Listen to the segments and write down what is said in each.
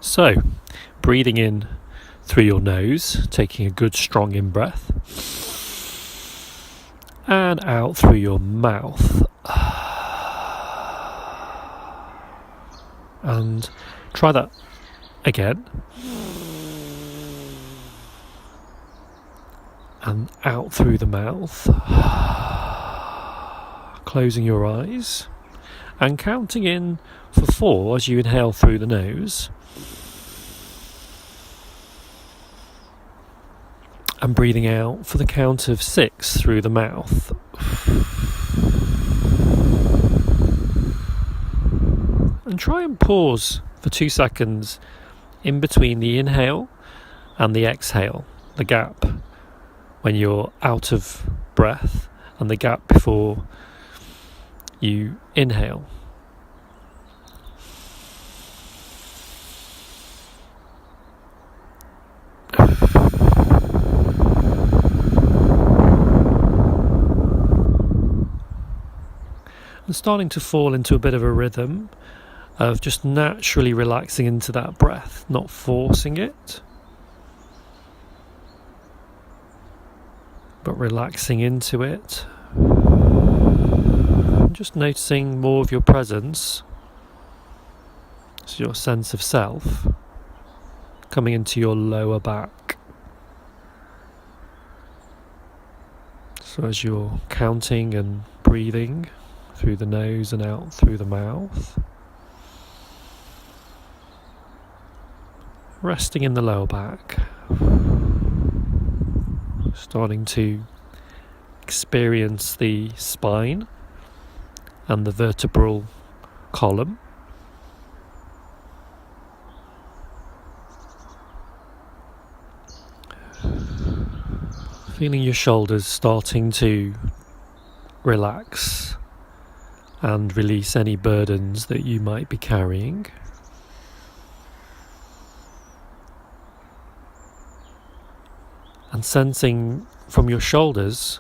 So, breathing in through your nose, taking a good strong in-breath, and out through your mouth. And try that again. And out through the mouth. Closing your eyes and counting in for 4 as you inhale through the nose. And breathing out for the count of 6 through the mouth. And try and pause for 2 seconds in between the inhale and the exhale, the gap when you're out of breath and the gap before you inhale. And starting to fall into a bit of a rhythm of just naturally relaxing into that breath, not forcing it, but relaxing into it. Just noticing more of your presence, so your sense of self, coming into your lower back. So as you're counting and breathing through the nose and out through the mouth, resting in the lower back, starting to experience the spine and the vertebral column. Feeling your shoulders starting to relax and release any burdens that you might be carrying. And sensing from your shoulders,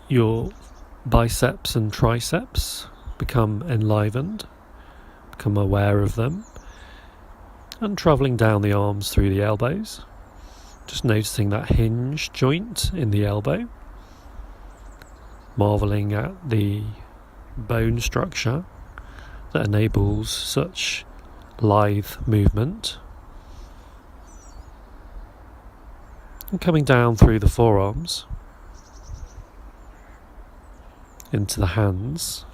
your biceps and triceps become enlivened, become aware of them, and travelling down the arms through the elbows, just noticing that hinge joint in the elbow, marvelling at the bone structure that enables such lithe movement, and coming down through the forearms into the hands,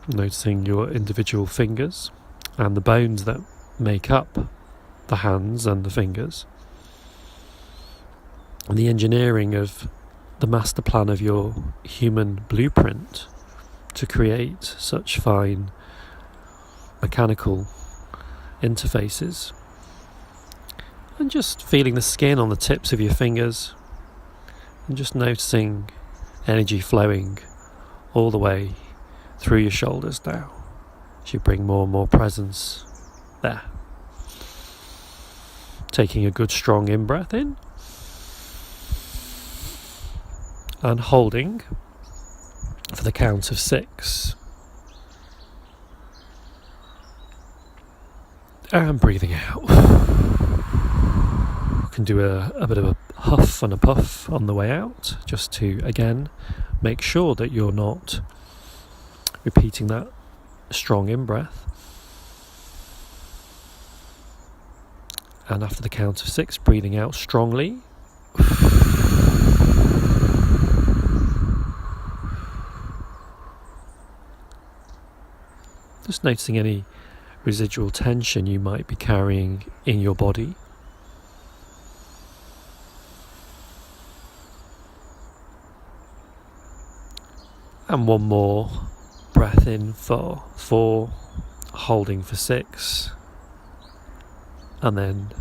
noticing your individual fingers and the bones that make up the hands and the fingers, and the engineering of the master plan of your human blueprint to create such fine mechanical interfaces. And just feeling the skin on the tips of your fingers and just noticing energy flowing all the way through your shoulders now as you bring more and more presence there. Taking a good strong in-breath in and holding for the count of 6 and breathing out. You can do a bit of a huff and a puff on the way out, just to again make sure that you're not repeating that strong in-breath. And after the count of 6, breathing out strongly. Just noticing any residual tension you might be carrying in your body. And one more breath in for 4, holding for 6. And then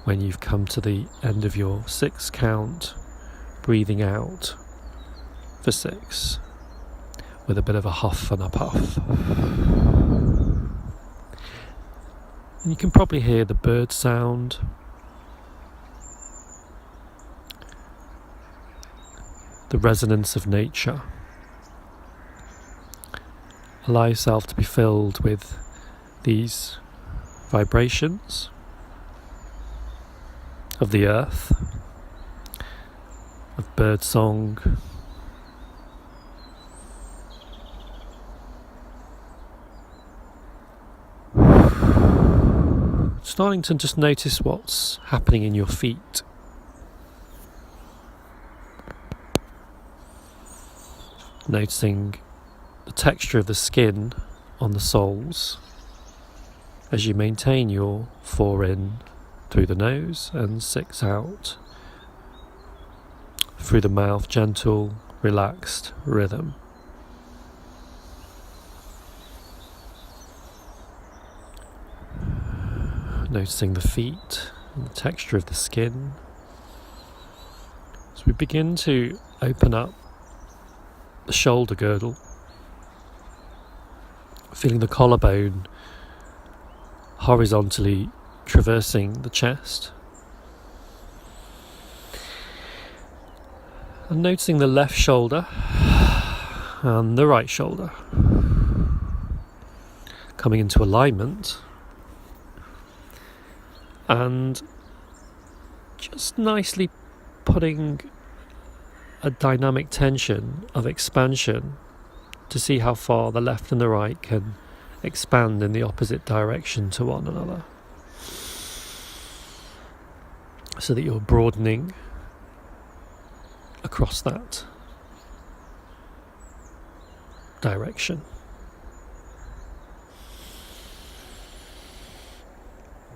when you've come to the end of your 6 count, breathing out for 6 with a bit of a huff and a puff. And you can probably hear the bird sound, the resonance of nature. Allow yourself to be filled with these vibrations of the earth, of bird song, starting to just notice what's happening in your feet. Noticing the texture of the skin on the soles as you maintain your 4 in through the nose and 6 out through the mouth, gentle, relaxed rhythm. Noticing the feet and the texture of the skin. As we begin to open up the shoulder girdle, feeling the collarbone horizontally traversing the chest, and noticing the left shoulder and the right shoulder coming into alignment, and just nicely putting a dynamic tension of expansion to see how far the left and the right can expand in the opposite direction to one another, so that you're broadening across that direction.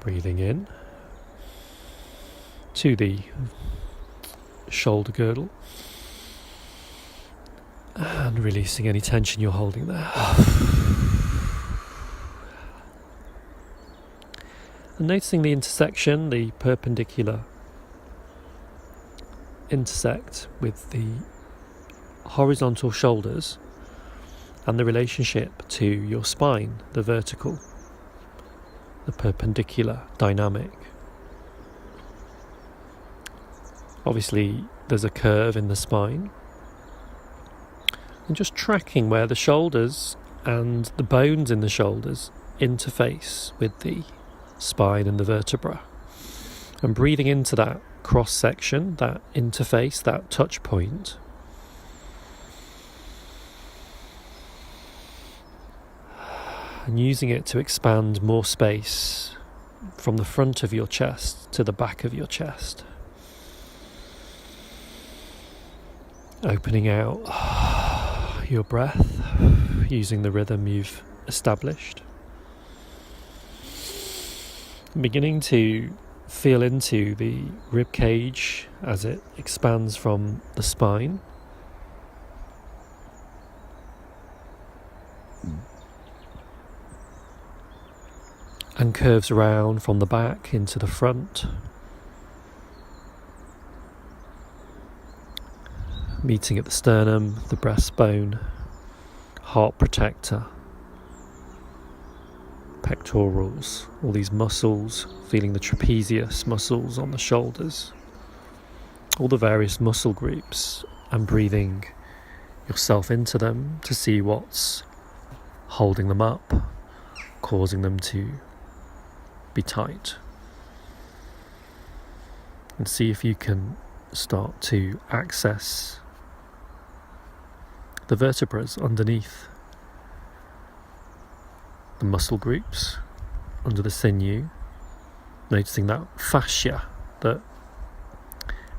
Breathing in to the shoulder girdle and releasing any tension you're holding there. And noticing the intersection, the perpendicular intersect with the horizontal shoulders and the relationship to your spine, the vertical, the perpendicular dynamic. Obviously there's a curve in the spine, and just tracking where the shoulders and the bones in the shoulders interface with the spine and the vertebra, and breathing into that cross section, that interface, that touch point, and using it to expand more space from the front of your chest to the back of your chest. Opening out your breath using the rhythm you've established. Beginning to feel into the rib cage as it expands from the spine. And curves around from the back into the front, meeting at the sternum, the breastbone, heart protector, pectorals, all these muscles, feeling the trapezius muscles on the shoulders, all the various muscle groups, and breathing yourself into them to see what's holding them up, causing them to be tight, and see if you can start to access the vertebrae underneath, the muscle groups under the sinew, noticing that fascia that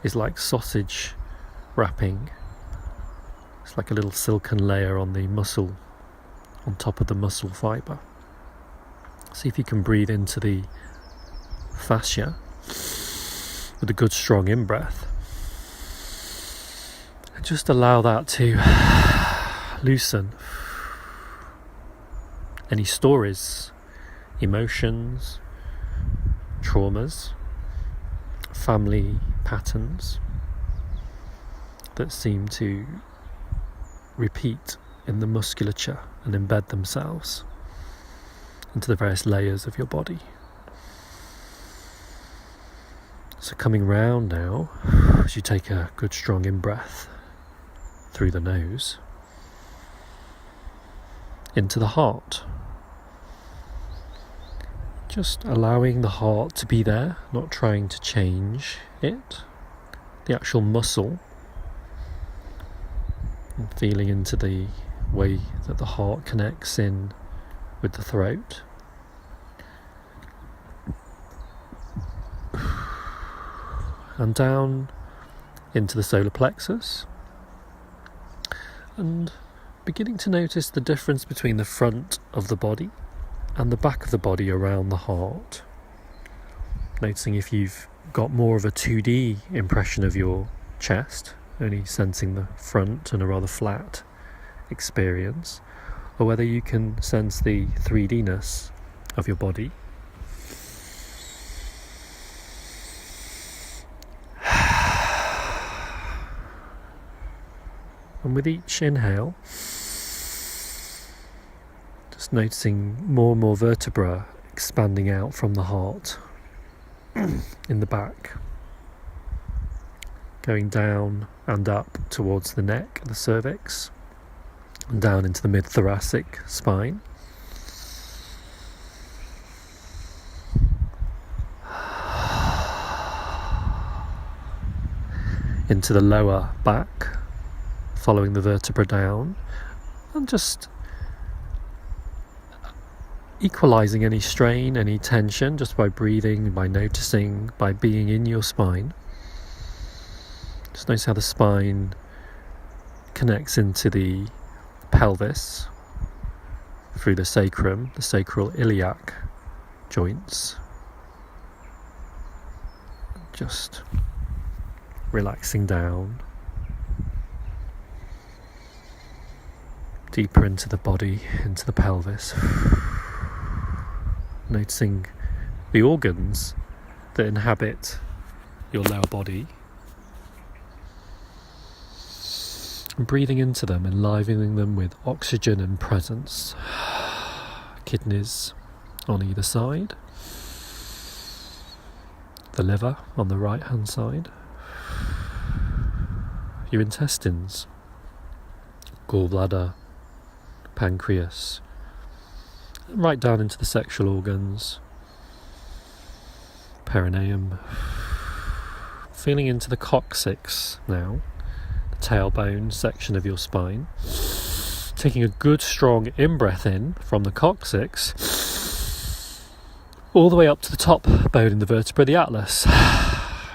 is like sausage wrapping. It's like a little silken layer on the muscle, on top of the muscle fibre. See if you can breathe into the fascia with a good strong in-breath, and just allow that to loosen any stories, emotions, traumas, family patterns that seem to repeat in the musculature and embed themselves into the various layers of your body. So coming round now, as you take a good strong in-breath through the nose, into the heart. Just allowing the heart to be there, not trying to change it, the actual muscle, and feeling into the way that the heart connects in with the throat. And down into the solar plexus, and beginning to notice the difference between the front of the body and the back of the body around the heart. Noticing if you've got more of a 2D impression of your chest, only sensing the front and a rather flat experience, or whether you can sense the 3D-ness of your body. And with each inhale, just noticing more and more vertebra expanding out from the heart in the back, going down and up towards the neck, the cervix, and down into the mid-thoracic spine. Into the lower back, following the vertebra down, and just equalizing any strain, any tension, just by breathing, by noticing, by being in your spine. Just notice how the spine connects into the pelvis through the sacrum, the sacral iliac joints. Just relaxing down deeper into the body, into the pelvis. Noticing the organs that inhabit your lower body, and breathing into them, enlivening them with oxygen and presence. Kidneys on either side, the liver on the right hand side, your intestines, gallbladder, pancreas, right down into the sexual organs, perineum, feeling into the coccyx now, the tailbone section of your spine, taking a good strong in-breath in from the coccyx all the way up to the top bone in the vertebra, the atlas,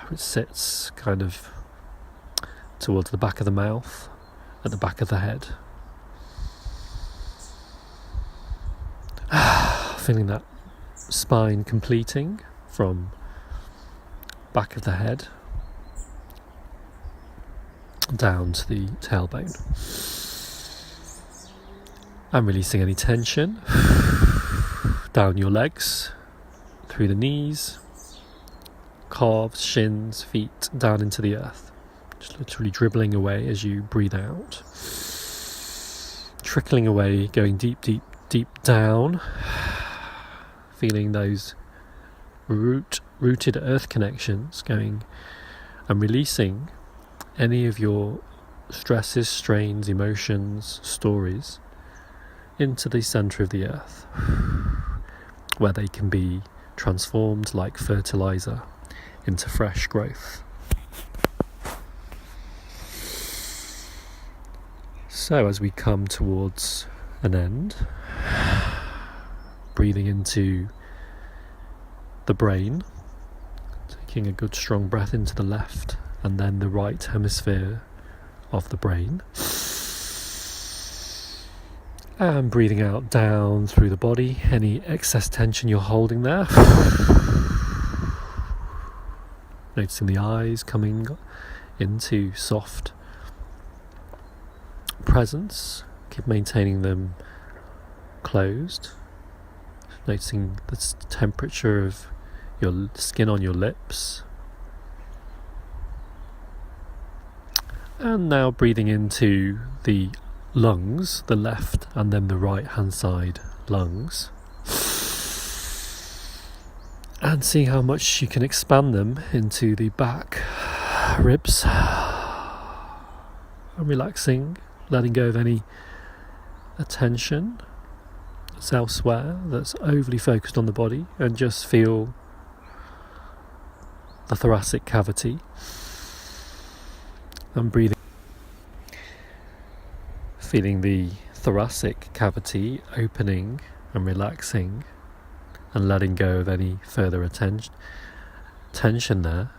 which sits kind of towards the back of the mouth, at the back of the head. Feeling that spine completing from back of the head down to the tailbone, and releasing any tension down your legs, through the knees, calves, shins, feet, down into the earth. Just literally dribbling away as you breathe out, trickling away, going deep, deep, deep down, feeling those rooted earth connections going, and releasing any of your stresses, strains, emotions, stories into the centre of the earth, where they can be transformed like fertiliser into fresh growth. So as we come towards an end, breathing into the brain, taking a good strong breath into the left and then the right hemisphere of the brain, and breathing out down through the body, any excess tension you're holding there. Noticing the eyes coming into soft presence, keep maintaining them closed. Noticing the temperature of your skin on your lips. And now breathing into the lungs, the left and then the right hand side lungs. And seeing how much you can expand them into the back ribs. And relaxing, letting go of any attention that's elsewhere, that's overly focused on the body, and just feel the thoracic cavity and breathing, feeling the thoracic cavity opening and relaxing and letting go of any further tension there.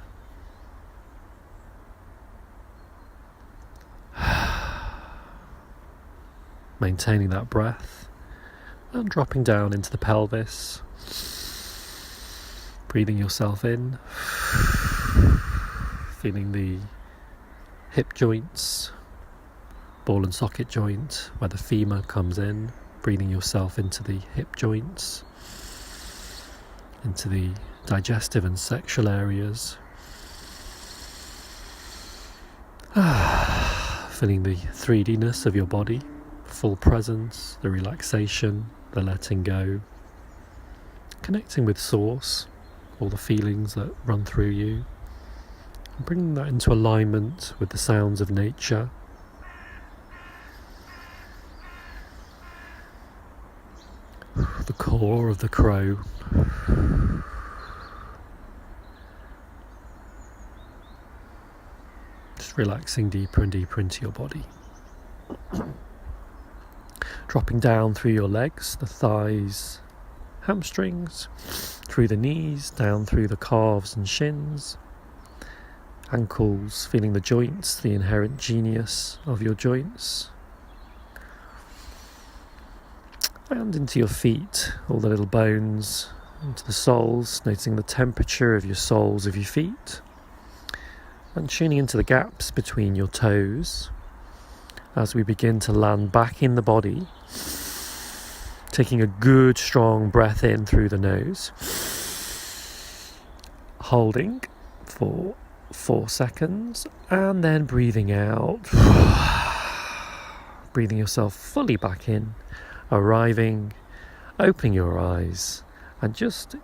Maintaining that breath and dropping down into the pelvis, breathing yourself in, feeling the hip joints, ball and socket joint where the femur comes in, breathing yourself into the hip joints, into the digestive and sexual areas. Feeling the 3D-ness of your body, full presence, the relaxation, the letting go, connecting with source, all the feelings that run through you, and bringing that into alignment with the sounds of nature. The core of the crow. Just relaxing deeper and deeper into your body. Dropping down through your legs, the thighs, hamstrings, through the knees, down through the calves and shins, ankles, feeling the joints, the inherent genius of your joints, and into your feet, all the little bones, into the soles, noticing the temperature of your soles of your feet, and tuning into the gaps between your toes as we begin to land back in the body, taking a good strong breath in through the nose, holding for 4 seconds, and then breathing out, breathing yourself fully back in, arriving, opening your eyes, and just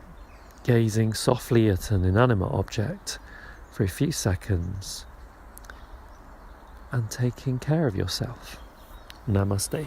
gazing softly at an inanimate object for a few seconds, and taking care of yourself. Namaste.